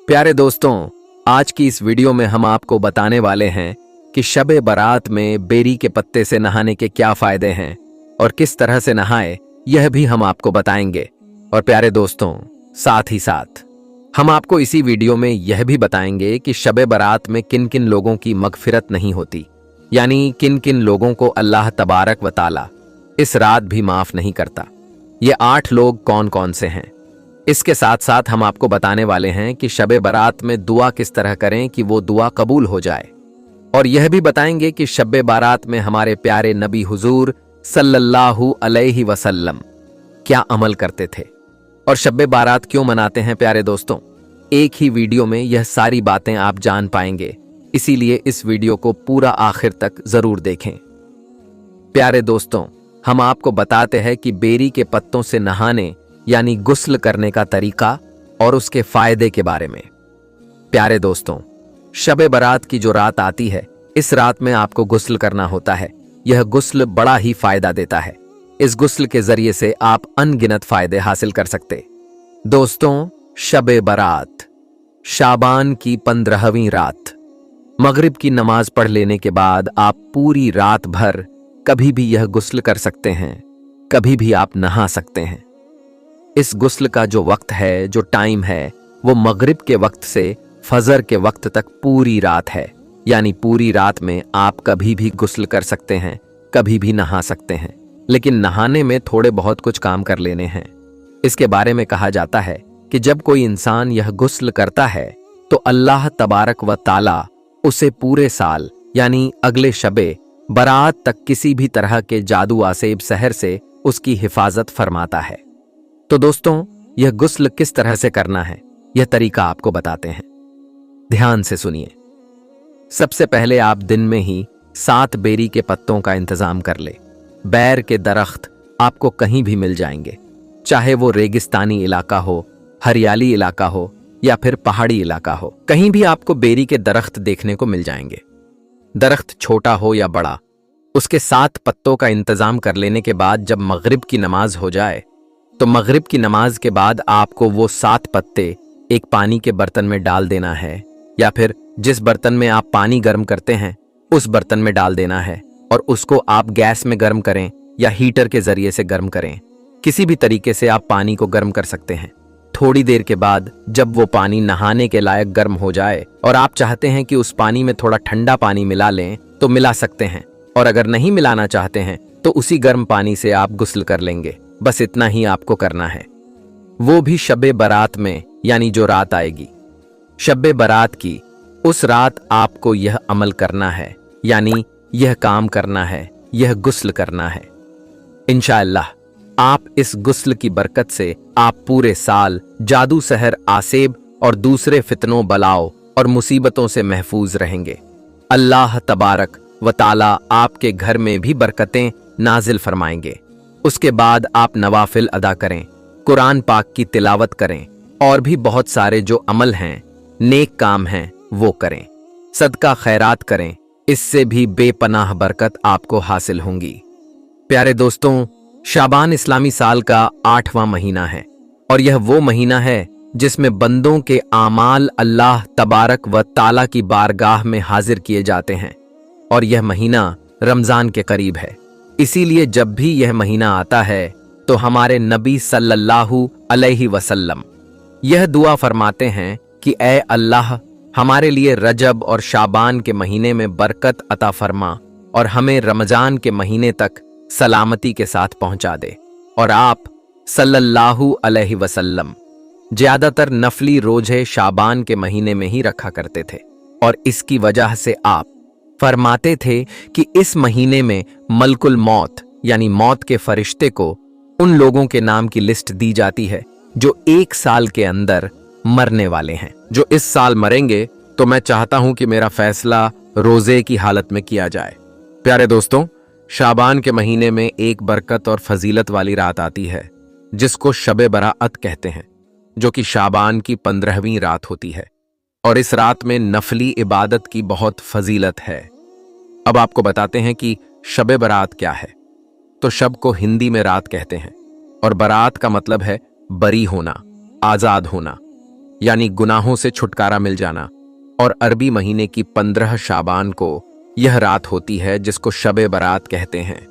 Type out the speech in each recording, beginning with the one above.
प्यारे दोस्तों, आज की इस वीडियो में हम आपको बताने वाले हैं कि शब-ए बारात में बेरी के पत्ते से नहाने के क्या फायदे हैं और किस तरह से नहाए, यह भी हम आपको बताएंगे। और प्यारे दोस्तों, साथ ही साथ हम आपको इसी वीडियो में यह भी बताएंगे कि शब-ए बारात में किन किन लोगों की मगफिरत नहीं होती, यानी किन किन लोगों को अल्लाह तबारक व ताला इस रात भी माफ नहीं करता। ये 8 लोग कौन कौन से हैं। इसके साथ साथ हम आपको बताने वाले हैं कि शब-ए बारात में दुआ किस तरह करें कि वो दुआ कबूल हो जाए, और यह भी बताएंगे कि शब-ए बारात में हमारे प्यारे नबी हुजूर सल्लल्लाहु अलैहि वसल्लम क्या अमल करते थे और शब-ए बारात क्यों मनाते हैं। प्यारे दोस्तों, एक ही वीडियो में यह सारी बातें आप जान पाएंगे, इसीलिए इस वीडियो को पूरा आखिर तक जरूर देखें। प्यारे दोस्तों, हम आपको बताते हैं कि बेरी के पत्तों से नहाने यानी गुस्ल करने का तरीका और उसके फायदे के बारे में। प्यारे दोस्तों, शब-ए बारात की जो रात आती है, इस रात में आपको गुस्ल करना होता है। यह गुस्ल बड़ा ही फायदा देता है। इस गुस्ल के जरिए से आप अनगिनत फायदे हासिल कर सकते। दोस्तों, शब-ए बारात शाबान की 15वीं रात, मगरिब की नमाज पढ़ लेने के बाद आप पूरी रात भर कभी भी यह गुस्ल कर सकते हैं, कभी भी आप नहा सकते हैं। इस गुस्ल का जो वक्त है, जो टाइम है, वो मगरिब के वक्त से फजर के वक्त तक पूरी रात है, यानी पूरी रात में आप कभी भी गुस्ल कर सकते हैं, कभी भी नहा सकते हैं। लेकिन नहाने में थोड़े बहुत कुछ काम कर लेने हैं। इसके बारे में कहा जाता है कि जब कोई इंसान यह गुस्ल करता है तो अल्लाह तबारक व ताला उसे पूरे साल यानी अगले शबे बारात तक किसी भी तरह के जादू आसेब सहर से उसकी हिफाजत फरमाता है। तो दोस्तों, यह गुस्ल किस तरह से करना है, यह तरीका आपको बताते हैं। ध्यान से सुनिए। सबसे पहले आप दिन में ही 7 बेरी के पत्तों का इंतजाम कर ले। बैर के दरख्त आपको कहीं भी मिल जाएंगे, चाहे वो रेगिस्तानी इलाका हो, हरियाली इलाका हो या फिर पहाड़ी इलाका हो, कहीं भी आपको बेरी के दरख्त देखने को मिल जाएंगे। दरख्त छोटा हो या बड़ा, उसके 7 पत्तों का इंतजाम कर लेने के बाद जब मगरिब की नमाज हो जाए तो मगरिब की नमाज के बाद आपको वो 7 पत्ते एक पानी के बर्तन में डाल देना है, या फिर जिस बर्तन में आप पानी गर्म करते हैं उस बर्तन में डाल देना है, और उसको आप गैस में गर्म करें या हीटर के जरिए से गर्म करें। किसी भी तरीके से आप पानी को गर्म कर सकते हैं। थोड़ी देर के बाद जब वो पानी नहाने के लायक गर्म हो जाए और आप चाहते हैं कि उस पानी में थोड़ा ठंडा पानी मिला लें तो मिला सकते हैं, और अगर नहीं मिलाना चाहते हैं तो उसी गर्म पानी से आप गुस्ल कर लेंगे। बस इतना ही आपको करना है, वो भी शब-ए बारात में, यानी जो रात आएगी शब-ए बारात की, उस रात आपको यह अमल करना है, यानी यह काम करना है, यह गुस्ल करना है। इंशाअल्लाह आप इस गुस्ल की बरकत से आप पूरे साल जादू सहर आसेब और दूसरे फितनों बलाओं और मुसीबतों से महफूज रहेंगे। अल्लाह तबारक व ताला आपके घर में भी बरकतें नाजिल फरमाएंगे। उसके बाद आप नवाफिल अदा करें, कुरान पाक की तिलावत करें, और भी बहुत सारे जो अमल हैं, नेक काम हैं, वो करें। सदका खैरात करें, इससे भी बेपनाह बरकत आपको हासिल होंगी। प्यारे दोस्तों, शाबान इस्लामी साल का 8वां महीना है, और यह वो महीना है जिसमें बंदों के आमाल अल्लाह तबारक व ताला की बारगाह में हाजिर किए जाते हैं, और यह महीना रमजान के करीब है। इसीलिए जब भी यह महीना आता है तो हमारे नबी सल्लल्लाहु अलैहि वसल्लम यह दुआ फरमाते हैं कि ऐ अल्लाह, हमारे लिए रजब और शाबान के महीने में बरकत अता फरमा और हमें रमजान के महीने तक सलामती के साथ पहुंचा दे। और आप सल्लल्लाहु अलैहि वसल्लम ज्यादातर नफली रोजे शाबान के महीने में ही रखा करते थे, और इसकी वजह से आप फरमाते थे कि इस महीने में मलकुल मौत यानी मौत के फरिश्ते को उन लोगों के नाम की लिस्ट दी जाती है जो 1 साल के अंदर मरने वाले हैं। जो इस साल मरेंगे तो मैं चाहता हूं कि मेरा फैसला रोजे की हालत में किया जाए। प्यारे दोस्तों, शाबान के महीने में एक बरकत और फजीलत वाली रात आती है जिसको शब-ए बारात कहते हैं, जो कि शाबान की 15वीं रात होती है, और इस रात में नफली इबादत की बहुत फजीलत है। अब आपको बताते हैं कि शब-ए बारात क्या है। तो शब को हिंदी में रात कहते हैं, और बारात का मतलब है बरी होना, आजाद होना। यानी गुनाहों से छुटकारा मिल जाना। और अरबी महीने की 15 शाबान को यह रात होती है जिसको शबे बारात कहते हैं।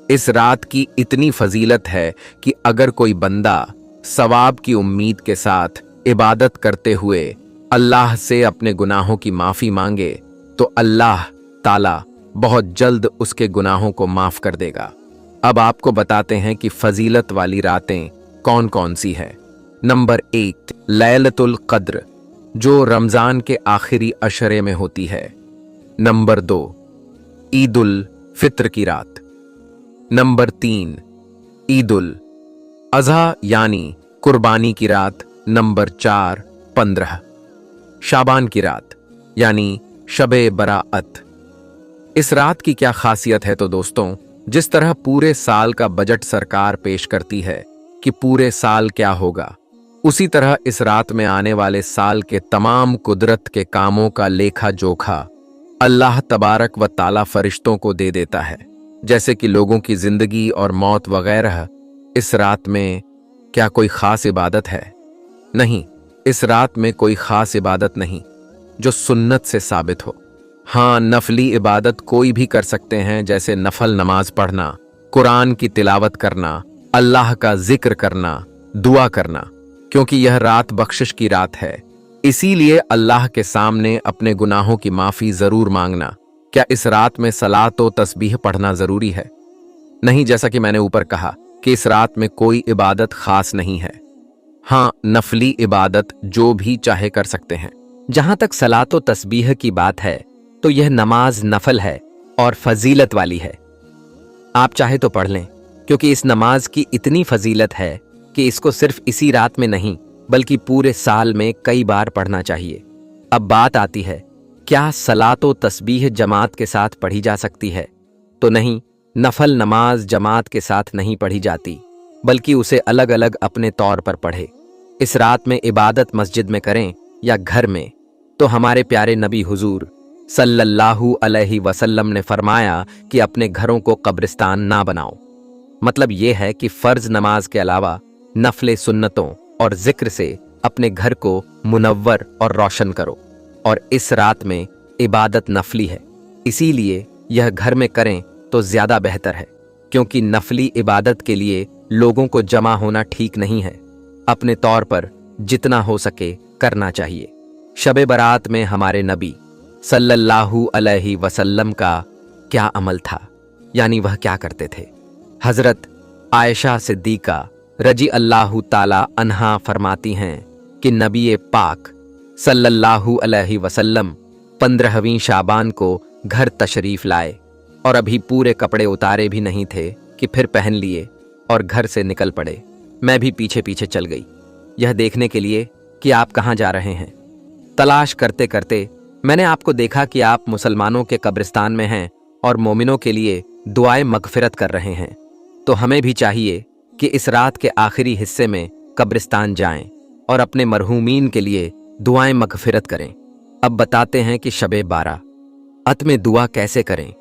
इस रात की इतनी फजीलत है कि अगर कोई बंदा सवाब की उम्मीद के साथ इबादत करते हुए अल्लाह से अपने गुनाहों की माफी मांगे तो अल्लाह ताला बहुत जल्द उसके गुनाहों को माफ कर देगा। अब आपको बताते हैं कि फजीलत वाली रातें कौन कौन सी है। नंबर 1, लैलतुल क़द्र, जो रमजान के आखिरी अशरे में होती है। नंबर 2, ईद उल फित्र की रात। नंबर 3, ईद उल अज़हा यानी कुर्बानी की रात। नंबर 4, 15 शाबान की रात यानी शबे बराअत। इस रात की क्या खासियत है तो दोस्तों, जिस तरह पूरे साल का बजट सरकार पेश करती है कि पूरे साल क्या होगा, उसी तरह इस रात में आने वाले साल के तमाम कुदरत के कामों का लेखा जोखा अल्लाह तबारक व ताला फरिश्तों को दे देता है। जैसे कि लोगों की जिंदगी और मौत वगैरह। इस रात में क्या कोई खास इबादत है? नहीं, इस रात में कोई खास इबादत नहीं जो सुन्नत से साबित हो। हाँ, नफली इबादत कोई भी कर सकते हैं, जैसे नफल नमाज पढ़ना, कुरान की तिलावत करना, अल्लाह का जिक्र करना, दुआ करना, क्योंकि यह रात बख्शिश की रात है। इसीलिए अल्लाह के सामने अपने गुनाहों की माफी जरूर मांगना। क्या इस रात में सलात व तस्बीह पढ़ना जरूरी है? नहीं, जैसा कि मैंने ऊपर कहा कि इस रात में कोई इबादत खास नहीं है। हाँ, नफली इबादत जो भी चाहे कर सकते हैं। जहां तक सलात व तस्बीह की बात है तो यह नमाज नफल है और फजीलत वाली है। आप चाहे तो पढ़ लें, क्योंकि इस नमाज की इतनी फजीलत है कि इसको सिर्फ इसी रात में नहीं बल्कि पूरे साल में कई बार पढ़ना चाहिए। अब बात आती है, क्या सलात व तस्बीह जमात के साथ पढ़ी जा सकती है? तो नहीं, नफल नमाज जमात के साथ नहीं पढ़ी जाती, बल्कि उसे अलग अलग अपने तौर पर पढ़े। इस रात में इबादत मस्जिद में करें या घर में, तो हमारे प्यारे नबी हुजूर सल्लल्लाहु अलैहि वसल्लम ने फरमाया कि अपने घरों को कब्रिस्तान ना बनाओ। मतलब यह है कि फर्ज नमाज के अलावा नफले सुन्नतों और जिक्र से अपने घर को मुनव्वर और रोशन करो। और इस रात में इबादत नफली है, इसीलिए यह घर में करें तो ज्यादा बेहतर है, क्योंकि नफली इबादत के लिए लोगों को जमा होना ठीक नहीं है। अपने तौर पर जितना हो सके करना चाहिए। शबे बारात में हमारे नबी सल्लल्लाहु अलैहि वसल्लम का क्या अमल था, यानी वह क्या करते थे? हजरत आयशा सिद्दीका रजी अल्लाहु ताला अन्हा फरमाती हैं कि नबी पाक सल्लल्लाहु अलैहि वसल्लम 15वीं शाबान को घर तशरीफ लाए और अभी पूरे कपड़े उतारे भी नहीं थे कि फिर पहन लिए और घर से निकल पड़े। मैं भी पीछे पीछे चल गई, यह देखने के लिए कि आप कहाँ जा रहे हैं। तलाश करते करते मैंने आपको देखा कि आप मुसलमानों के कब्रिस्तान में हैं और मोमिनों के लिए दुआएं मगफिरत कर रहे हैं। तो हमें भी चाहिए कि इस रात के आखिरी हिस्से में कब्रिस्तान जाएं और अपने मरहूमीन के लिए दुआएं मगफिरत करें। अब बताते हैं कि शबे बारात में दुआ कैसे करें।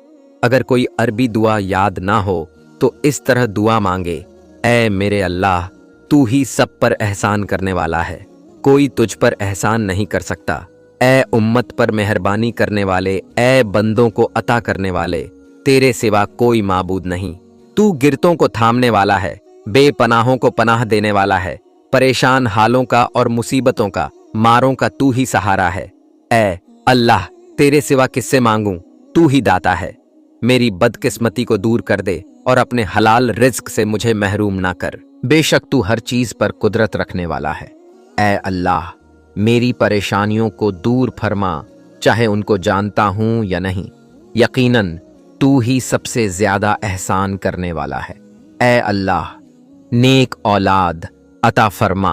अगर कोई अरबी दुआ याद ना हो तो इस तरह दुआ मांगे, ऐ मेरे अल्लाह, तू ही सब पर एहसान करने वाला है, कोई तुझ पर एहसान नहीं कर सकता। ऐ उम्मत पर मेहरबानी करने वाले, ऐ बंदों को अता करने वाले, तेरे सिवा कोई माबूद नहीं। तू गिरतों को थामने वाला है, बेपनाहों को पनाह देने वाला है, परेशान हालों का और मुसीबतों का, मारों का तू ही सहारा है। ऐ अल्लाह, तेरे सिवा किससे मांगूं, तू ही दाता है। मेरी बदकिस्मती को दूर कर दे और अपने हलाल रिज्क से मुझे महरूम ना कर। बेशक तू हर चीज पर कुदरत रखने वाला है। ऐ अल्लाह, मेरी परेशानियों को दूर फरमा, चाहे उनको जानता हूं या नहीं। यकीनन तू ही सबसे ज्यादा एहसान करने वाला है। ऐ अल्लाह, नेक औलाद अता फरमा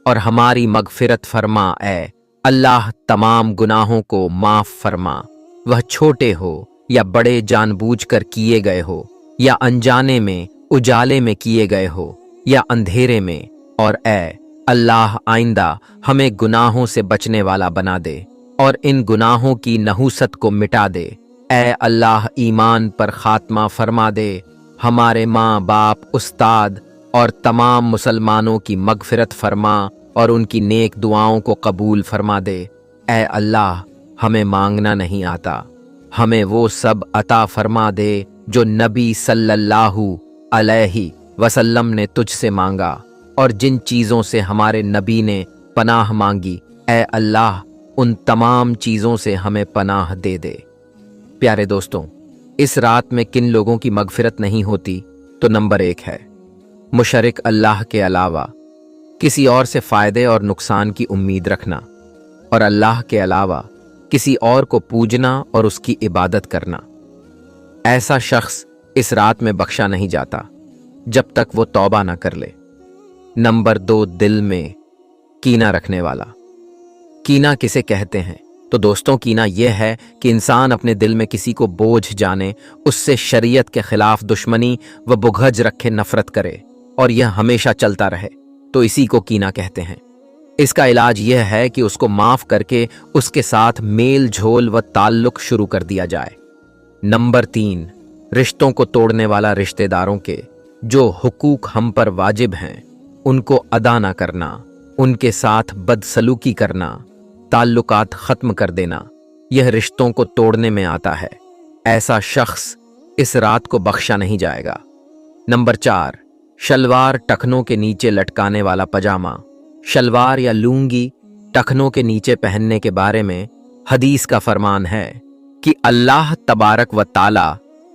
और हमारी मगफिरत फरमा। ऐ अल्लाह, तमाम गुनाहों को माफ फरमा, वह छोटे हो या बड़े, जानबूझकर किए गए हो या अनजाने में उजाले में किए गए हो या अंधेरे में। और ऐ अल्लाह, आइंदा हमें गुनाहों से बचने वाला बना दे और इन गुनाहों की नहूसत को मिटा दे। ऐ अल्लाह, ईमान पर खात्मा फरमा दे। हमारे माँ बाप, उस्ताद और तमाम मुसलमानों की मगफिरत फरमा और उनकी नेक दुआओं को कबूल फरमा दे। ऐ अल्लाह, हमें मांगना नहीं आता, हमें वो सब अता फरमा दे जो नबी सल्लल्लाहु अलैहि वसल्लम ने तुझसे मांगा, और जिन चीज़ों से हमारे नबी ने पनाह मांगी, ऐ अल्लाह उन तमाम चीज़ों से हमें पनाह दे दे। प्यारे दोस्तों, इस रात में किन लोगों की मगफिरत नहीं होती? तो नंबर 1 है मुशरिक अल्लाह के अलावा किसी और से फ़ायदे और नुकसान की उम्मीद रखना, और अल्लाह के अलावा किसी और को पूजना और उसकी इबादत करना। ऐसा शख्स इस रात में बख्शा नहीं जाता जब तक वो तौबा ना कर ले। नंबर 2, दिल में कीना रखने वाला। कीना किसे कहते हैं? तो दोस्तों, कीना यह है कि इंसान अपने दिल में किसी को बोझ जाने, उससे शरीयत के खिलाफ दुश्मनी व बुघज रखे नफरत करे, और यह हमेशा चलता रहे, तो इसी को कीना कहते हैं। इसका इलाज यह है कि उसको माफ करके उसके साथ मेल झोल व ताल्लुक शुरू कर दिया जाए। नंबर 3, रिश्तों को तोड़ने वाला रिश्तेदारों के जो हुकूक हम पर वाजिब हैं उनको अदा ना करना, उनके साथ बदसलूकी करना, ताल्लुकात खत्म कर देना, यह रिश्तों को तोड़ने में आता है। ऐसा शख्स इस रात को बख्शा नहीं जाएगा। नंबर 4, शलवार टखनों के नीचे लटकाने वाला पजामा। शलवार या लुंगी टखनों के नीचे पहनने के बारे में हदीस का फरमान है कि अल्लाह तबारक व ताला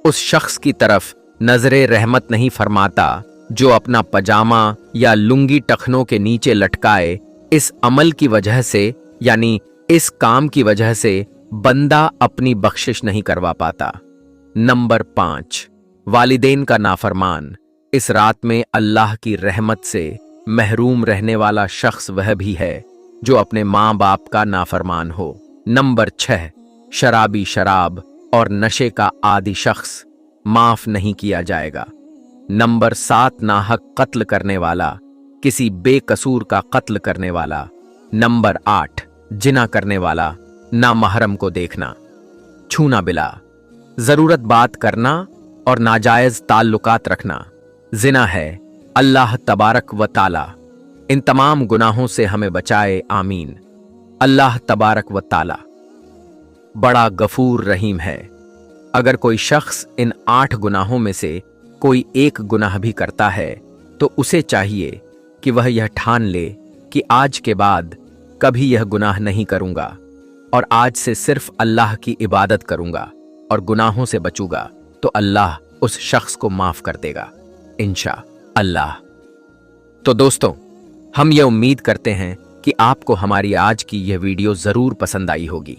उस शख्स की तरफ नजरे रहमत नहीं फरमाता जो अपना पजामा या लुंगी टखनों के नीचे लटकाए। इस अमल की वजह से, यानी इस काम की वजह से बंदा अपनी बख्शिश नहीं करवा पाता। नंबर 5, वालिदैन का नाफरमान। इस रात में अल्लाह की रहमत से महरूम रहने वाला शख्स वह भी है जो अपने माँ बाप का नाफरमान हो। नंबर 6, शराबी, शराब और नशे का आदि शख्स माफ नहीं किया जाएगा। नंबर 7, नाहक कत्ल करने वाला, किसी बेकसूर का कत्ल करने वाला। नंबर 8, जिना करने वाला, नामहरम को देखना, छूना बिला, जरूरत बात करना और नाजायज ताल्लुकात रखना जिना है। अल्लाह तबारक व ताला इन तमाम गुनाहों से हमें बचाए, आमीन। अल्लाह तबारक व ताला बड़ा गफूर रहीम है। अगर कोई शख्स इन 8 गुनाहों में से कोई एक गुनाह भी करता है तो उसे चाहिए कि वह यह ठान ले कि आज के बाद कभी यह गुनाह नहीं करूंगा और आज से सिर्फ अल्लाह की इबादत करूंगा और गुनाहों से बचूंगा, तो अल्लाह उस शख्स को माफ कर देगा, इंशा अल्लाह। तो दोस्तों, हम ये उम्मीद करते हैं कि आपको हमारी आज की यह वीडियो जरूर पसंद आई होगी।